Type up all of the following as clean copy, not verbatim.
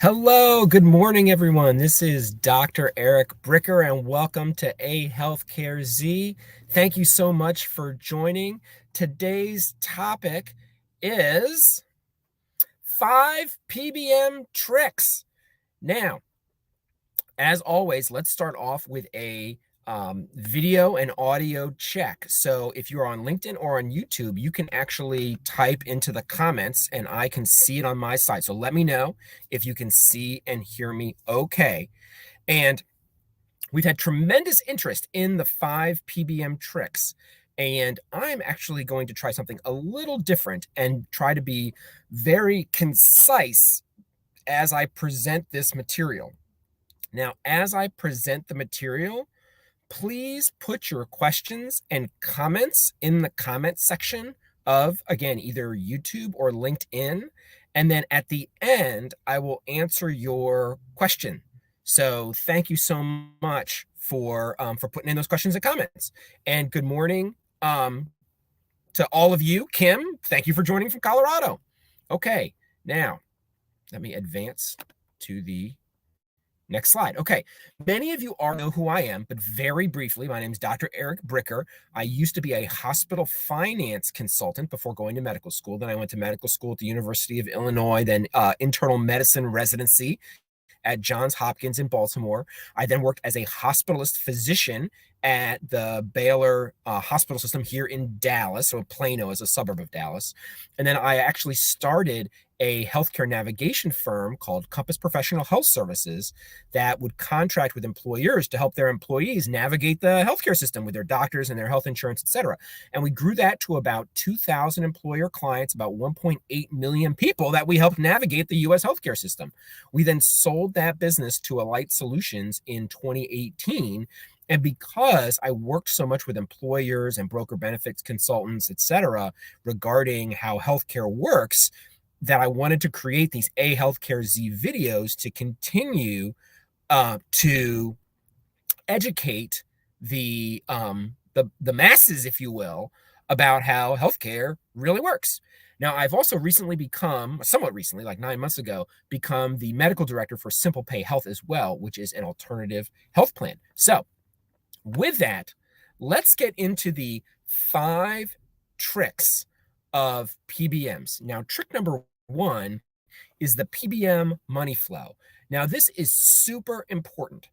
Hello, good morning, everyone. This is Dr. Eric Bricker, and welcome to A Healthcare Z. Thank you so much for joining. Today's topic is 5 PBM tricks. Now, as always, let's start off with a video and audio check. So if you're on LinkedIn or on YouTube, you can actually type into the comments and I can see it on my side. So let me know if you can see and hear me okay. And we've had tremendous interest in the 5 PBM tricks. And I'm actually going to try something a little different and try to be very concise as I present this material. Now, as I present the material, please put your questions and comments in the comment section of, again, either YouTube or LinkedIn. And then at the end, I will answer your question. So thank you so much for putting in those questions and comments. And good morning to all of you. Kim, thank you for joining from Colorado. Okay, now let me advance to the next slide. Okay, many of you already know who I am, but very briefly, my name is Dr. Eric Bricker. I used to be a hospital finance consultant before going to medical school. Then I went to medical school at the University of Illinois, then internal medicine residency at Johns Hopkins in Baltimore. I then worked as a hospitalist physician at the Baylor hospital system here in Dallas, so Plano is a suburb of Dallas. And then I actually started a healthcare navigation firm called Compass Professional Health Services that would contract with employers to help their employees navigate the healthcare system with their doctors and their health insurance, et cetera. And we grew that to about 2,000 employer clients, about 1.8 million people that we helped navigate the U.S. healthcare system. We then sold that business to Alight Solutions in 2018. And because I worked so much with employers and broker benefits consultants, et cetera, regarding how healthcare works, that I wanted to create these A Healthcare Z videos to continue to educate the masses, if you will, about how healthcare really works. Now, I've also recently become, somewhat recently, like 9 months ago, become the medical director for Simple Pay Health as well, which is an alternative health plan. So with that, let's get into the 5 tricks of PBMs. Now, trick number 1 is the PBM money flow. Now, this is super important.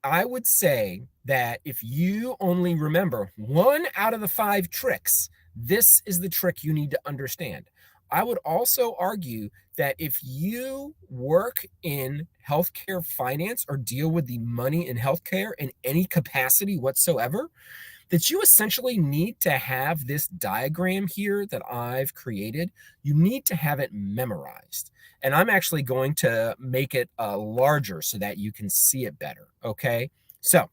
I would say that if you only remember 1 out of the 5 tricks, this is the trick you need to understand. I would also argue that if you work in healthcare finance or deal with the money in healthcare in any capacity whatsoever, that you essentially need to have this diagram here that I've created. You need to have it memorized. And I'm actually going to make it larger so that you can see it better, okay? So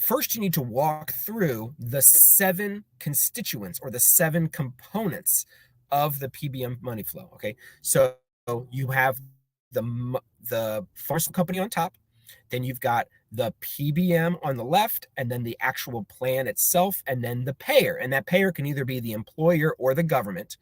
first you need to walk through the 7 constituents or the 7 components of the PBM money flow, okay? So you have the pharmaceutical company on top, then you've got the PBM on the left, and then the actual plan itself, and then the payer. And that payer can either be the employer or the government.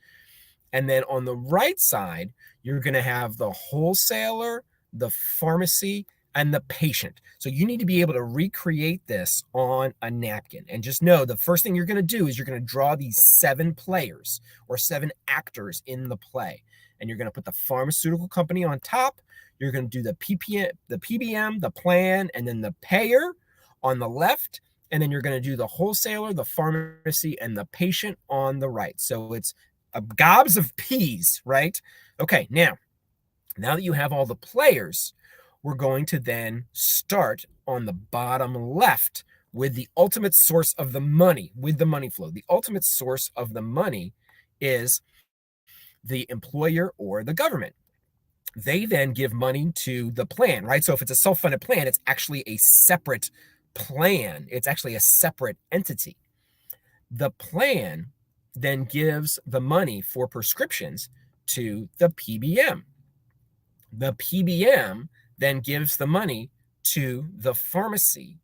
And then on the right side, you're going to have the wholesaler, the pharmacy, and the patient. So you need to be able to recreate this on a napkin. And just know the first thing you're going to do is you're going to draw these 7 players or 7 actors in the play. And you're going to put the pharmaceutical company on top. You're going to do the PBM, the plan, and then the payer on the left. And then you're going to do the wholesaler, the pharmacy, and the patient on the right. So it's gobs of peas, right? Okay, now that you have all the players, we're going to then start on the bottom left with the ultimate source of the money, with the money flow. The ultimate source of the money is the employer or the government. They then give money to the plan, right? So if it's a self-funded plan, it's actually a separate plan. It's actually a separate entity. The plan then gives the money for prescriptions to the PBM. The PBM then gives the money to the pharmacy.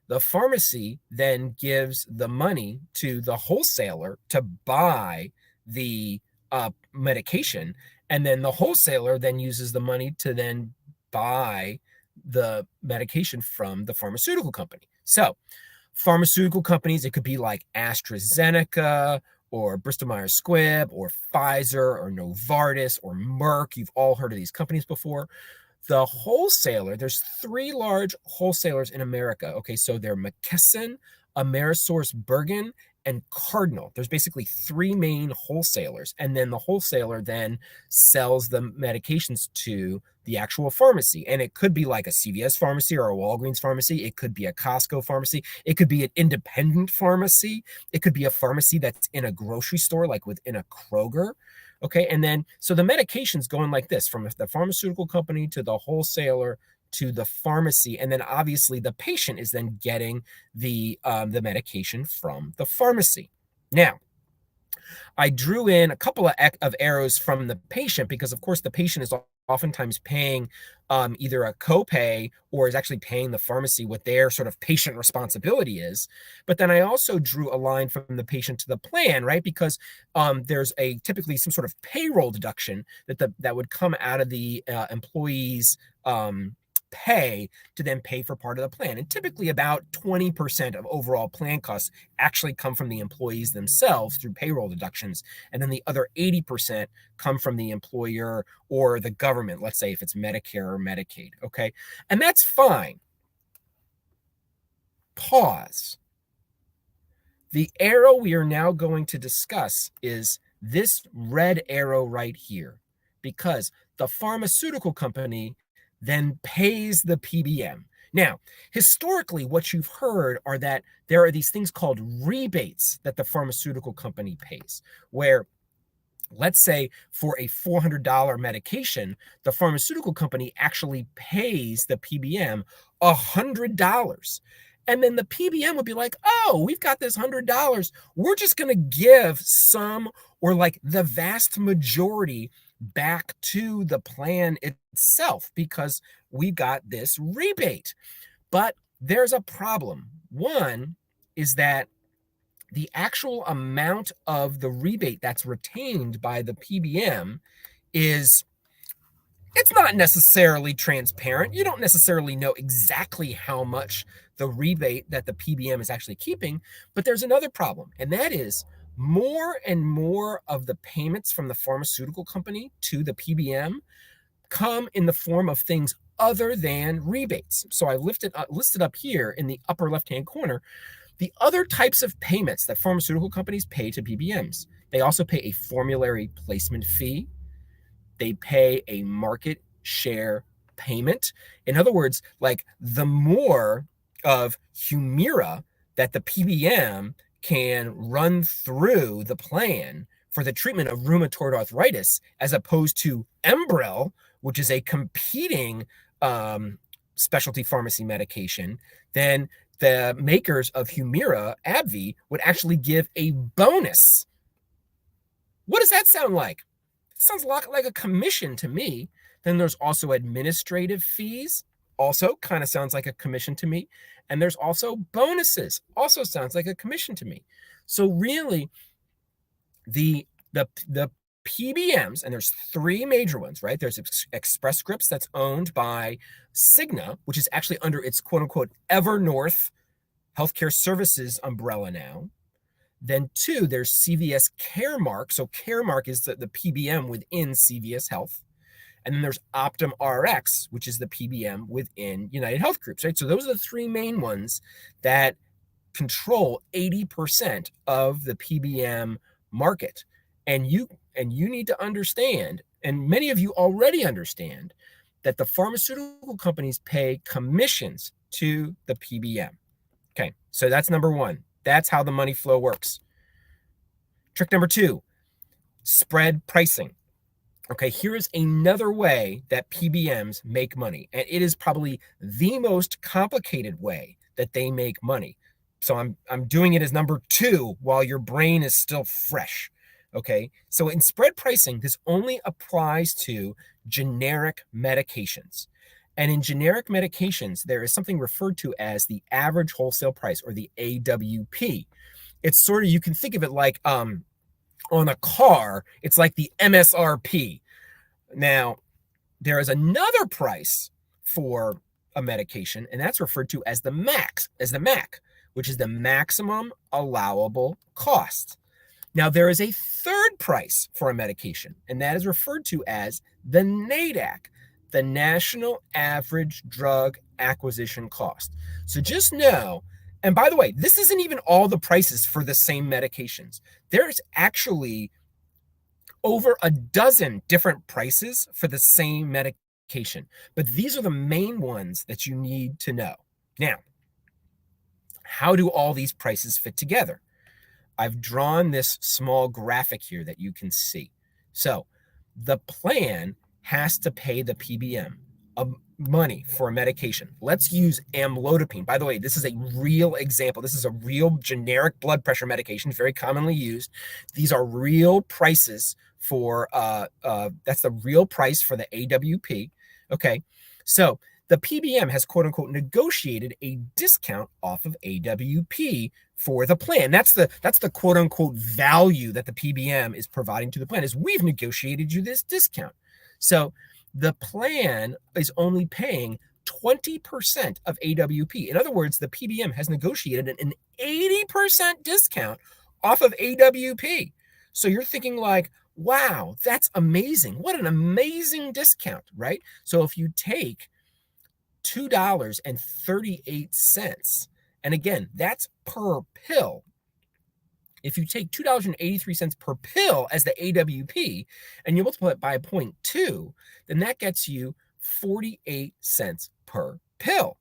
The pharmacy then gives the money to the wholesaler to buy the medication. And then the wholesaler then uses the money to then buy the medication from the pharmaceutical company. So pharmaceutical companies, it could be like AstraZeneca or Bristol Myers Squibb or Pfizer or Novartis or Merck. You've all heard of these companies before. The wholesaler, there's three large wholesalers in America. Okay, so they're McKesson, AmerisourceBergen, and Cardinal. There's basically three main wholesalers. And then the wholesaler then sells the medications to the actual pharmacy. And it could be like a CVS pharmacy or a Walgreens pharmacy. It could be a Costco pharmacy. It could be an independent pharmacy. It could be a pharmacy that's in a grocery store, like within a Kroger. Okay, and then so the medication's going like this from the pharmaceutical company to the wholesaler to the pharmacy, and then obviously the patient is then getting the medication from the pharmacy. Now, I drew in a couple of arrows from the patient because, of course, the patient is oftentimes paying either a copay or is actually paying the pharmacy what their sort of patient responsibility is. But then I also drew a line from the patient to the plan, right? Because there's typically some sort of payroll deduction that would come out of the employee's pay to then pay for part of the plan. And typically about 20% of overall plan costs actually come from the employees themselves through payroll deductions. And then the other 80% come from the employer or the government, let's say if it's Medicare or Medicaid, okay? And that's fine. Pause. The arrow we are now going to discuss is this red arrow right here, because the pharmaceutical company then pays the PBM. Now, historically, what you've heard are that there are these things called rebates that the pharmaceutical company pays, where let's say for a $400 medication, the pharmaceutical company actually pays the PBM $100. And then the PBM would be like, oh, we've got this $100. We're just going to give some or like the vast majority back to the plan itself because we got this rebate. But there's a problem. One is that the actual amount of the rebate that's retained by the PBM it's not necessarily transparent. You don't necessarily know exactly how much the rebate that the PBM is actually keeping, but there's another problem, and that is more and more of the payments from the pharmaceutical company to the PBM come in the form of things other than rebates. So I listed up here in the upper left-hand corner the other types of payments that pharmaceutical companies pay to PBMs. They also pay a formulary placement fee. They pay a market share payment. In other words, like the more of Humira that the PBM can run through the plan for the treatment of rheumatoid arthritis, as opposed to Enbrel, which is a competing specialty pharmacy medication, then the makers of Humira, AbbVie, would actually give a bonus. What does that sound like? It sounds a lot like a commission to me. Then there's also administrative fees. Also kind of sounds like a commission to me. And there's also bonuses. Also sounds like a commission to me. So really, the PBMs, and there's three major ones, right? There's Express Scripts that's owned by Cigna, which is actually under its quote-unquote Evernorth Healthcare Services umbrella now. Then two, there's CVS Caremark. So Caremark is the PBM within CVS Health. And then there's Optum Rx, which is the PBM within United Health Groups, right? So those are the three main ones that control 80% of the PBM market. And you need to understand, and many of you already understand, that the pharmaceutical companies pay commissions to the PBM. Okay, so that's number one. That's how the money flow works. Trick number two, spread pricing. Okay, here is another way that PBMs make money, and it is probably the most complicated way that they make money. So I'm doing it as number two while your brain is still fresh. Okay, so in spread pricing, this only applies to generic medications. And in generic medications, there is something referred to as the average wholesale price, or the AWP. It's sort of, you can think of it like on a car, it's like the MSRP. Now, there is another price for a medication, and that's referred to as the MAC, which is the maximum allowable cost. Now, there is a third price for a medication, and that is referred to as the NADAC, the National Average Drug Acquisition Cost. So just know, and by the way, this isn't even all the prices for the same medications. There's actually over a dozen different prices for the same medication, but these are the main ones that you need to know. Now, how do all these prices fit together? I've drawn this small graphic here that you can see. So the plan has to pay the PBM money for a medication. Let's use amlodipine. By the way, this is a real example. This is a real generic blood pressure medication, very commonly used. These are real prices for, that's the real price for the AWP. Okay, so the PBM has quote unquote negotiated a discount off of AWP for the plan. That's the quote unquote value that the PBM is providing to the plan, is we've negotiated you this discount. So the plan is only paying 20% of AWP. In other words, the PBM has negotiated an 80% discount off of AWP. So you're thinking like, wow, that's amazing. What an amazing discount, right? So if you take $2.38, and again, that's per pill. If you take $2.83 per pill as the AWP and you multiply it by 0.2, then that gets you 48 cents per pill.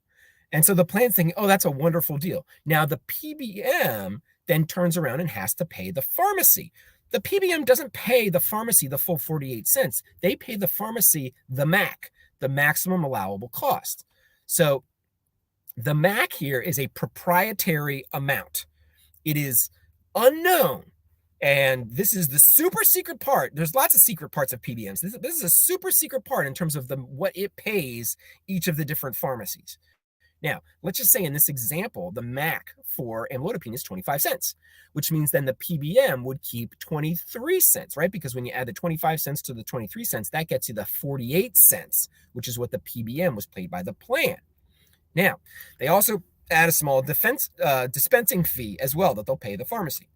And so the plan's thinking, oh, that's a wonderful deal. Now the PBM then turns around and has to pay the pharmacy. The PBM doesn't pay the pharmacy the full 48 cents. They pay the pharmacy the MAC, the maximum allowable cost. So the MAC here is a proprietary amount. It is unknown. And this is the super secret part. There's lots of secret parts of PBMs. This is a super secret part in terms of what it pays each of the different pharmacies. Now, let's just say in this example, the MAC for amlodipine is 25 cents, which means then the PBM would keep 23 cents, right? Because when you add the 25 cents to the 23 cents, that gets you the 48 cents, which is what the PBM was paid by the plan. Now, they also add a small dispensing fee as well that they'll pay the pharmacy.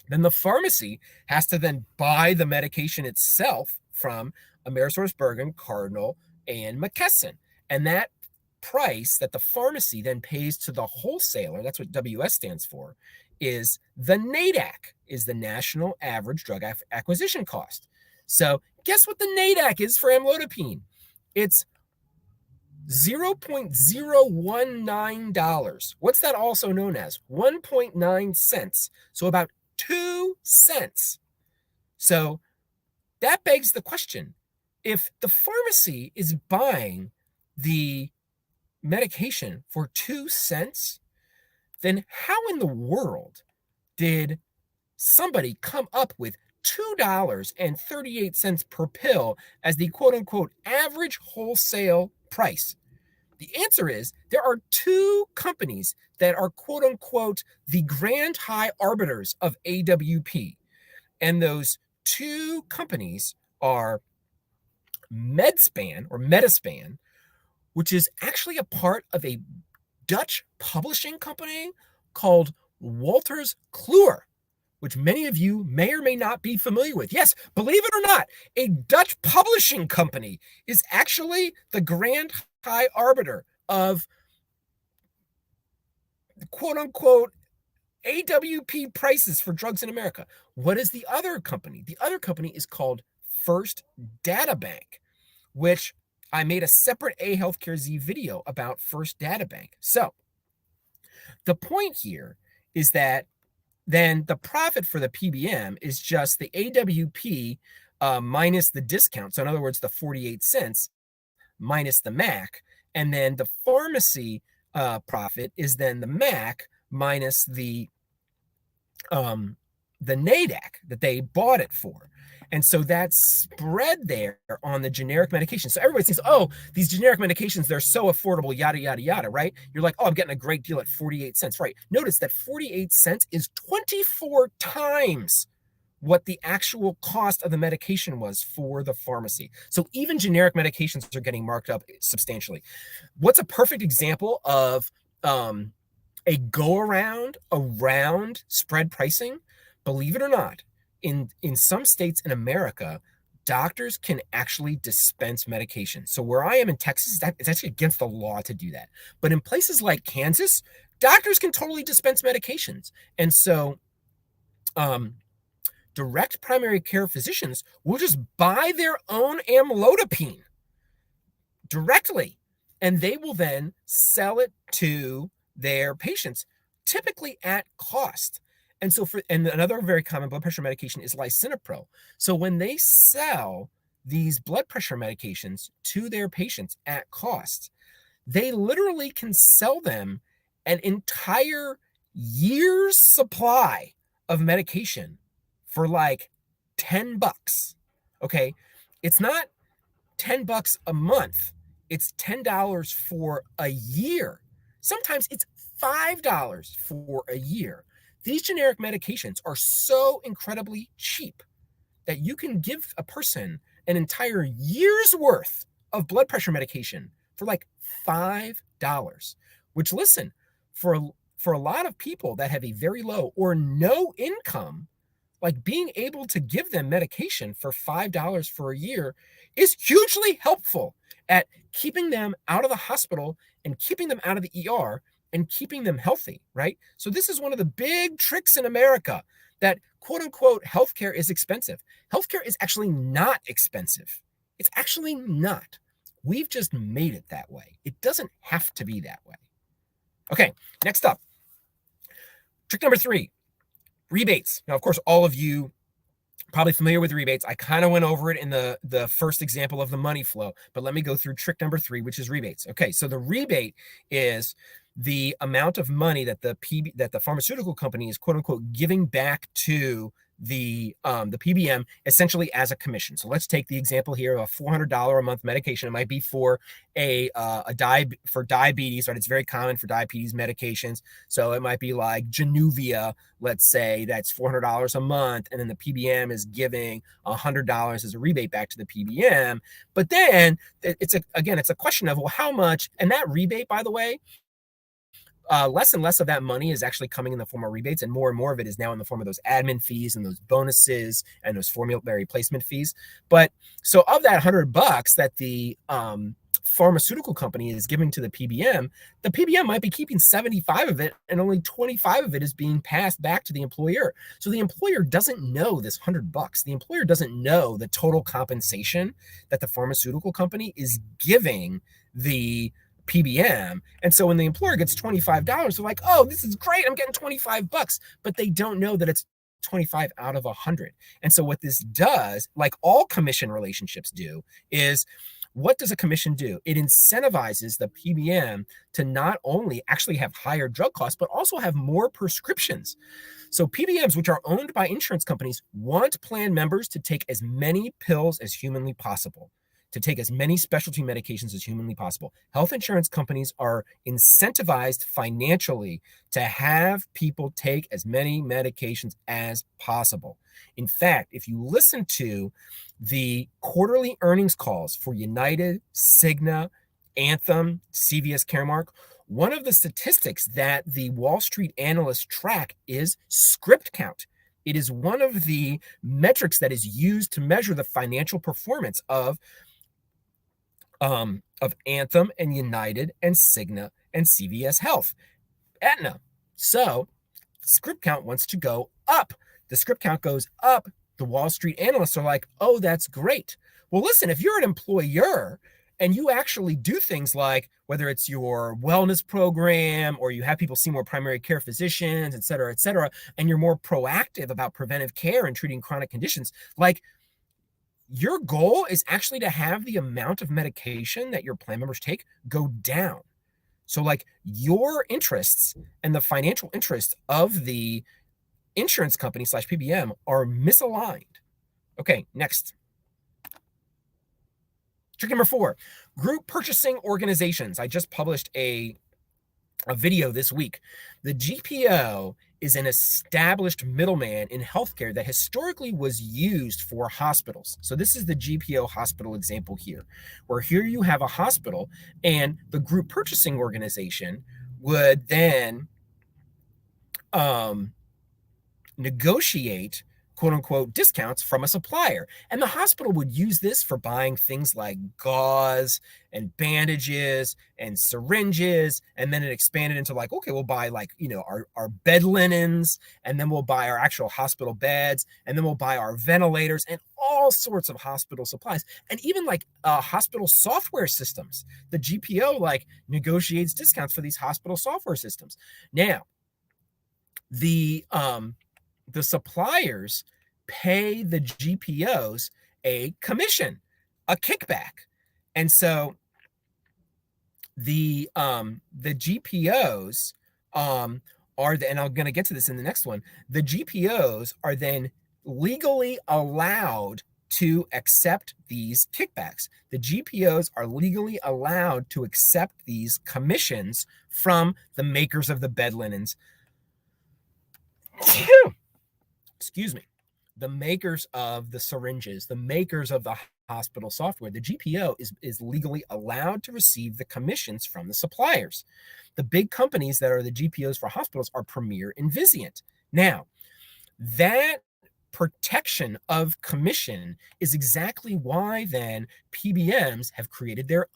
Then the pharmacy has to then buy the medication itself from AmerisourceBergen, Cardinal, and McKesson. And that price that the pharmacy then pays to the wholesaler, that's what WS stands for, is the NADAC, is the National Average Drug Acquisition Cost. So guess what the NADAC is for amlodipine? It's $0.019. What's that also known as? 1.9 cents. So about 2 cents. So that begs the question, if the pharmacy is buying the medication for 2 cents, then how in the world did somebody come up with $2.38 per pill as the quote unquote average wholesale price? The answer is there are two companies that are quote unquote the grand high arbiters of AWP. And those two companies are Medspan, which is actually a part of a Dutch publishing company called Wolters Kluwer, which many of you may or may not be familiar with. Yes, believe it or not, a Dutch publishing company is actually the grand high arbiter of quote unquote AWP prices for drugs in America. What is the other company? The other company is called First Data Bank, which I made a separate Healthcare Z video about First Data Bank. So the point here is that then the profit for the PBM is just the AWP minus the discount. So in other words, the 48 cents minus the MAC. And then the pharmacy profit is then the MAC minus the NADAC that they bought it for. And so that's spread there on the generic medication. So everybody thinks, oh, these generic medications, they're so affordable, yada, yada, yada, right? You're like, oh, I'm getting a great deal at 48 cents, right? Notice that 48 cents is 24 times what the actual cost of the medication was for the pharmacy. So even generic medications are getting marked up substantially. What's a perfect example of a go around spread pricing? Believe it or not, in some states in America, doctors can actually dispense medication. So where I am in Texas, it's actually against the law to do that. But in places like Kansas, doctors can totally dispense medications. And so direct primary care physicians will just buy their own amlodipine directly, and they will then sell it to their patients, typically at cost. And so and another very common blood pressure medication is lisinopril. So when they sell these blood pressure medications to their patients at cost, they literally can sell them an entire year's supply of medication for like $10. Okay. It's not $10 a month. It's $10 for a year. Sometimes it's $5 for a year. These generic medications are so incredibly cheap that you can give a person an entire year's worth of blood pressure medication for like $5, which, listen, for a lot of people that have a very low or no income, like being able to give them medication for $5 for a year is hugely helpful at keeping them out of the hospital and keeping them out of the ER and keeping them healthy, right? So this is one of the big tricks in America, that quote unquote healthcare is expensive. Healthcare is actually not expensive. It's actually not. We've just made it that way. It doesn't have to be that way. Okay, next up, trick number 3. Rebates. Now, of course, all of you probably familiar with rebates. I kind of went over it in the first example of the money flow, but let me go through trick number 3, which is rebates. Okay, so the rebate is the amount of money that the pharmaceutical company is quote unquote giving back to the PBM, essentially as a commission. So let's take the example here of a $400 a month medication. It might be for for diabetes, right? It's very common for diabetes medications. So it might be like Januvia, let's say, that's $400 a month, and then the PBM is giving $100 as a rebate back to the PBM. But then it's a question of, well, how much? And that rebate, by the way, less and less of that money is actually coming in the form of rebates, and more of it is now in the form of those admin fees and those bonuses and those formulary placement fees. But so of that $100 that the pharmaceutical company is giving to the PBM might be keeping 75 of it, and only 25 of it is being passed back to the employer. So the employer doesn't know this $100. The employer doesn't know the total compensation that the pharmaceutical company is giving the PBM. And so when the employer gets $25, they're like, oh, this is great, I'm getting $25, but they don't know that it's 25 out of 100. And so what this does, like all commission relationships do, is, what does a commission do? It incentivizes the PBM to not only actually have higher drug costs, but also have more prescriptions. So PBMs, which are owned by insurance companies, want plan members to take as many pills as humanly possible, to take as many specialty medications as humanly possible. Health insurance companies are incentivized financially to have people take as many medications as possible. In fact, if you listen to the quarterly earnings calls for United, Cigna, Anthem, CVS Caremark, one of the statistics that the Wall Street analysts track is script count. It is one of the metrics that is used to measure the financial performance of Anthem and United and Cigna and CVS Health, Aetna. So script count wants to go up. The script count goes up. The Wall Street analysts are like, oh, that's great. Well, listen, if you're an employer and you actually do things like, whether it's your wellness program or you have people see more primary care physicians, et cetera, and you're more proactive about preventive care and treating chronic conditions, like, your goal is actually to have the amount of medication that your plan members take go down. So like your interests and the financial interests of the insurance company / PBM are misaligned. Okay, next. Trick number 4, group purchasing organizations. I just published a video this week. The GPO is an established middleman in healthcare that historically was used for hospitals. So this is the GPO hospital example here, where here you have a hospital and the group purchasing organization would then negotiate quote unquote discounts from a supplier. And the hospital would use this for buying things like gauze and bandages and syringes. And then it expanded into like, okay, we'll buy like, our bed linens, and then we'll buy our actual hospital beds, and then we'll buy our ventilators and all sorts of hospital supplies, and even like hospital software systems. The GPO like negotiates discounts for these hospital software systems. Now, the suppliers pay the GPOs a commission, a kickback. And so the GPOs and I'm going to get to this in the next one, the GPOs are then legally allowed to accept these kickbacks. The GPOs are legally allowed to accept these commissions from the makers of the bed linens. Excuse me, the makers of the syringes, the makers of the hospital software. The GPO is legally allowed to receive the commissions from the suppliers. The big companies that are the GPOs for hospitals are Premier and Vizient. Now, that protection of commission is exactly why then PBMs have created their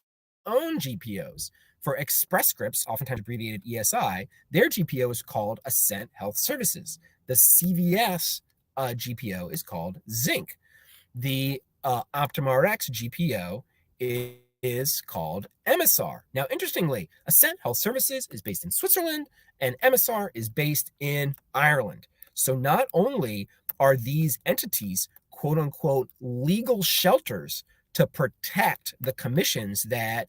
own GPOs. For Express Scripts, oftentimes abbreviated ESI, their GPO is called Ascent Health Services. The CVS GPO is called Zinc. The OptumRx GPO is called MSR. Now, interestingly, Ascent Health Services is based in Switzerland and MSR is based in Ireland. So not only are these entities, quote unquote, legal shelters to protect the commissions that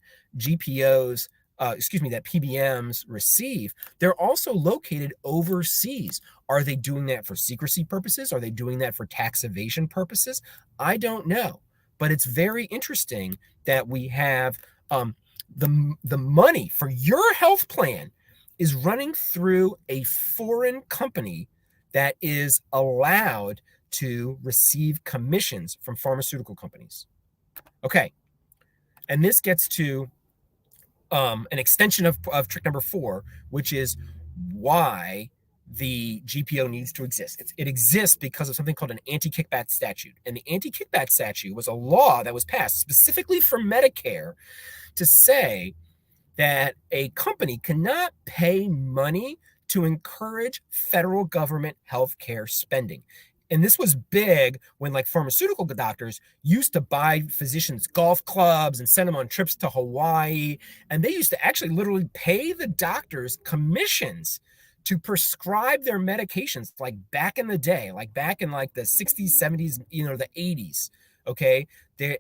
that PBMs receive, they're also located overseas. Are they doing that for secrecy purposes? Are they doing that for tax evasion purposes? I don't know, but it's very interesting that we have the money for your health plan is running through a foreign company that is allowed to receive commissions from pharmaceutical companies. Okay, and this gets to an extension of trick number 4, which is why the GPO needs to exist. It exists because of something called an anti-kickback statute. And the anti-kickback statute was a law that was passed specifically for Medicare to say that a company cannot pay money to encourage federal government healthcare spending. And this was big when like pharmaceutical doctors used to buy physicians golf clubs and send them on trips to Hawaii. And they used to actually literally pay the doctors commissions to prescribe their medications, like back in the day, like back in like the 60s, 70s, the 80s. Okay.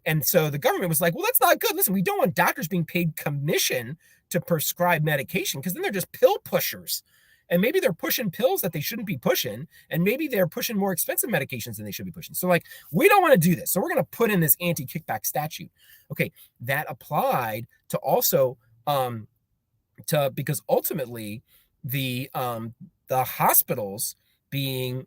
And so the government was like, well, that's not good. Listen, we don't want doctors being paid commission to prescribe medication because then they're just pill pushers. And maybe they're pushing pills that they shouldn't be pushing. And maybe they're pushing more expensive medications than they should be pushing. So like, we don't want to do this. So we're going to put in this anti-kickback statute. Okay. That applied to also, because ultimately the hospitals being,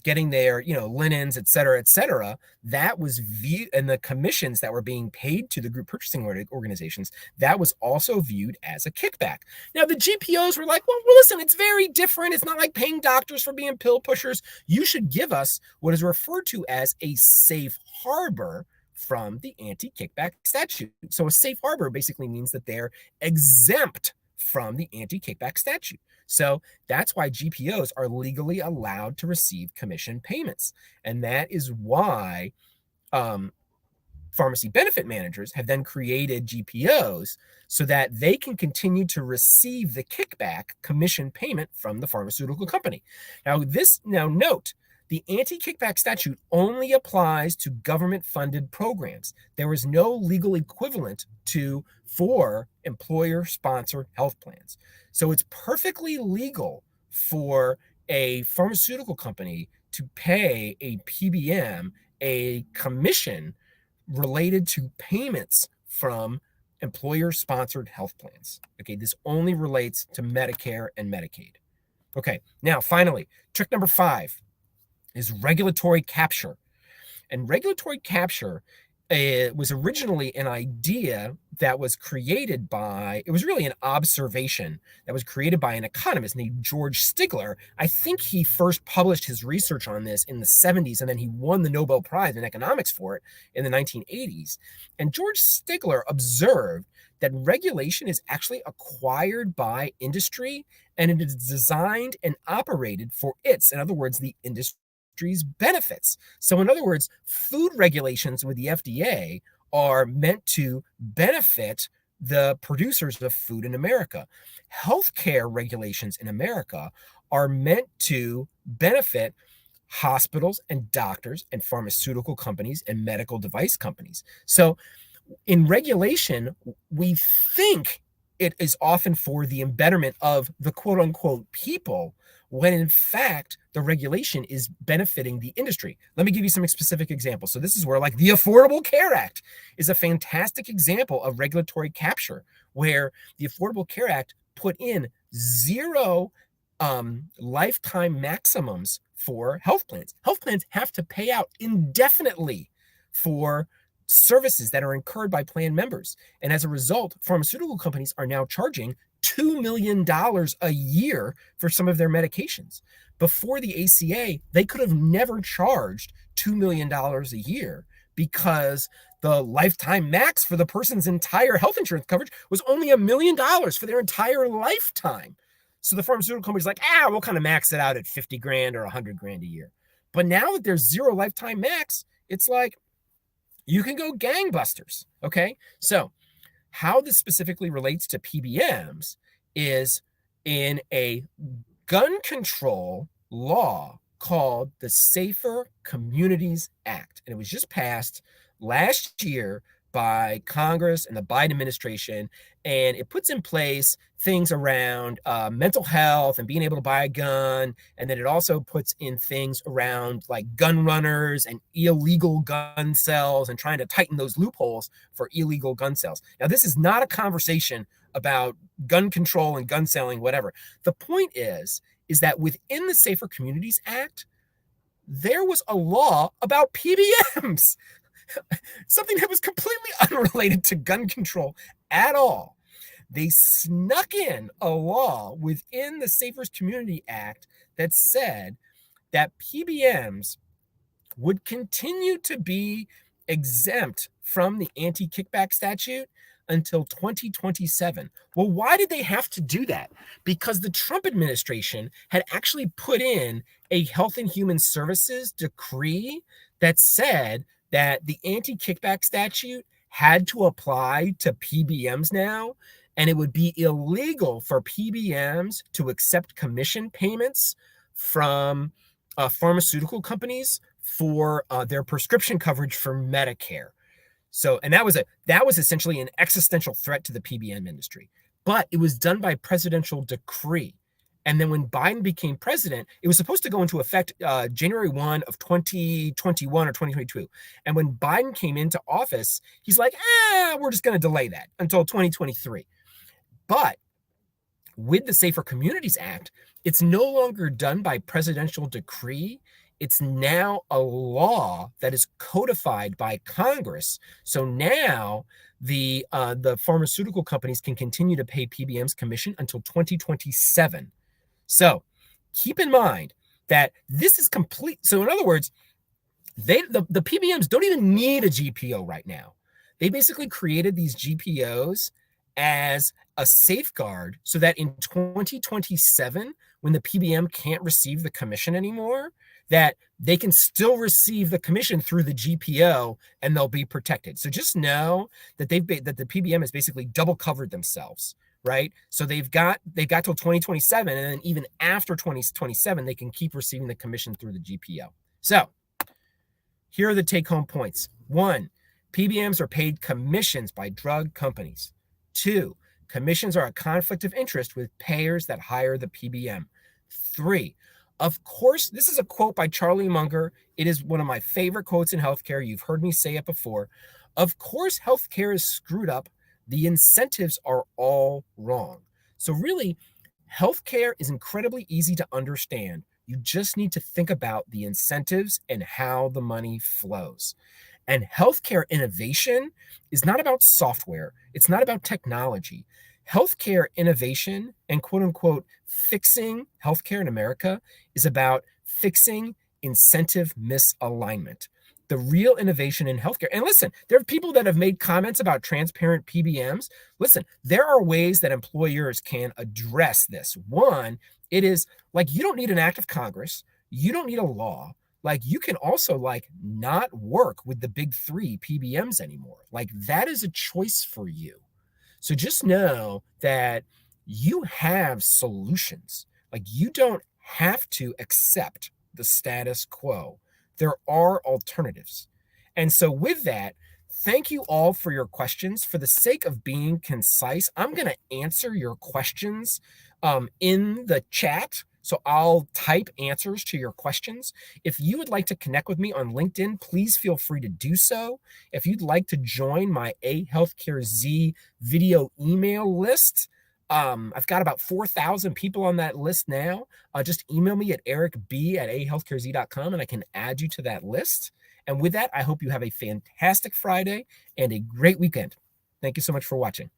getting their, linens, et cetera, that was viewed, and the commissions that were being paid to the group purchasing organizations, that was also viewed as a kickback. Now, the GPOs were like, well, listen, it's very different. It's not like paying doctors for being pill pushers. You should give us what is referred to as a safe harbor from the anti-kickback statute. So a safe harbor basically means that they're exempt from the anti-kickback statute. So that's why GPOs are legally allowed to receive commission payments. And that is why pharmacy benefit managers have then created GPOs so that they can continue to receive the kickback commission payment from the pharmaceutical company. Now note, the anti-kickback statute only applies to government-funded programs. There is no legal equivalent for employer-sponsored health plans. So it's perfectly legal for a pharmaceutical company to pay a PBM a commission related to payments from employer-sponsored health plans. Okay, this only relates to Medicare and Medicaid. Okay, now finally, trick number 5 is regulatory capture. And regulatory capture was originally an idea that was created by, it was really an observation that was created by an economist named George Stigler. I think he first published his research on this in the 70s, and then he won the Nobel Prize in economics for it in the 1980s. And George Stigler observed that regulation is actually acquired by industry, and it is designed and operated for its, in other words, the industry's benefits. So, in other words, food regulations with the FDA are meant to benefit the producers of food in America. Healthcare regulations in America are meant to benefit hospitals and doctors and pharmaceutical companies and medical device companies. So, in regulation, we think it is often for the betterment of the quote unquote people, when in fact the regulation is benefiting the industry. Let me give you some specific examples. So this is where, like, the Affordable Care Act is a fantastic example of regulatory capture, where the Affordable Care Act put in 0 lifetime maximums for health plans. Health plans have to pay out indefinitely for services that are incurred by plan members. And as a result, pharmaceutical companies are now charging $2 million a year for some of their medications. Before the ACA, they could have never charged $2 million a year, because the lifetime max for the person's entire health insurance coverage was only $1 million for their entire lifetime. So the pharmaceutical company's like, we'll kind of max it out at 50 grand or 100 grand a year. But now that there's 0 lifetime max, it's like, you can go gangbusters. Okay. So how this specifically relates to PBMs is in a gun control law called the Safer Communities Act. And it was just passed last year by Congress and the Biden administration. And it puts in place things around mental health and being able to buy a gun. And then it also puts in things around like gun runners and illegal gun sales, and trying to tighten those loopholes for illegal gun sales. Now, this is not a conversation about gun control and gun selling, whatever. The point is that within the Safer Communities Act, there was a law about PBMs. Something that was completely unrelated to gun control at all. They snuck in a law within the Safer Communities Act that said that PBMs would continue to be exempt from the anti-kickback statute until 2027. Well, why did they have to do that? Because the Trump administration had actually put in a Health and Human Services decree that said that the anti-kickback statute had to apply to PBMs now, and it would be illegal for PBMs to accept commission payments from pharmaceutical companies for their prescription coverage for Medicare. So, and that was essentially an existential threat to the PBM industry. But it was done by presidential decree. And then when Biden became president, it was supposed to go into effect January 1 of 2021 or 2022. And when Biden came into office, he's like, we're just going to delay that until 2023. But with the Safer Communities Act, it's no longer done by presidential decree. It's now a law that is codified by Congress. So now the pharmaceutical companies can continue to pay PBMs commission until 2027. So keep in mind that this is complete. So in other words, the PBMs don't even need a GPO right now. They basically created these GPOs as a safeguard so that in 2027, when the PBM can't receive the commission anymore, that they can still receive the commission through the GPO and they'll be protected. So just know that that the PBM has basically double covered themselves, right? So they've got till 2027, and then even after 2027, they can keep receiving the commission through the GPO. So here are the take-home points. 1, PBMs are paid commissions by drug companies. 2, commissions are a conflict of interest with payers that hire the PBM. 3, of course, this is a quote by Charlie Munger. It is one of my favorite quotes in healthcare. You've heard me say it before. Of course, healthcare is screwed up. The incentives are all wrong. So really, Healthcare is incredibly easy to understand. You just need to think about the incentives and how the money flows. And healthcare innovation is not about software, it's not about technology. Healthcare innovation and quote unquote fixing healthcare in America is about fixing incentive misalignment. The real innovation in healthcare. And listen, there are people that have made comments about transparent PBMs. Listen, there are ways that employers can address this. One, it is like you don't need an act of Congress, you don't need a law. Like you can also like not work with the big three PBMs anymore. Like that is a choice for you. So just know that you have solutions. Like you don't have to accept the status quo. There are alternatives. And so with that, thank you all for your questions. For the sake of being concise, I'm going to answer your questions in the chat. So I'll type answers to your questions. If you would like to connect with me on LinkedIn, please feel free to do so. If you'd like to join my A Healthcare Z video email list, I've got about 4,000 people on that list now. Just email me at ericb@ahealthcarez.com and I can add you to that list. And with that, I hope you have a fantastic Friday and a great weekend. Thank you so much for watching.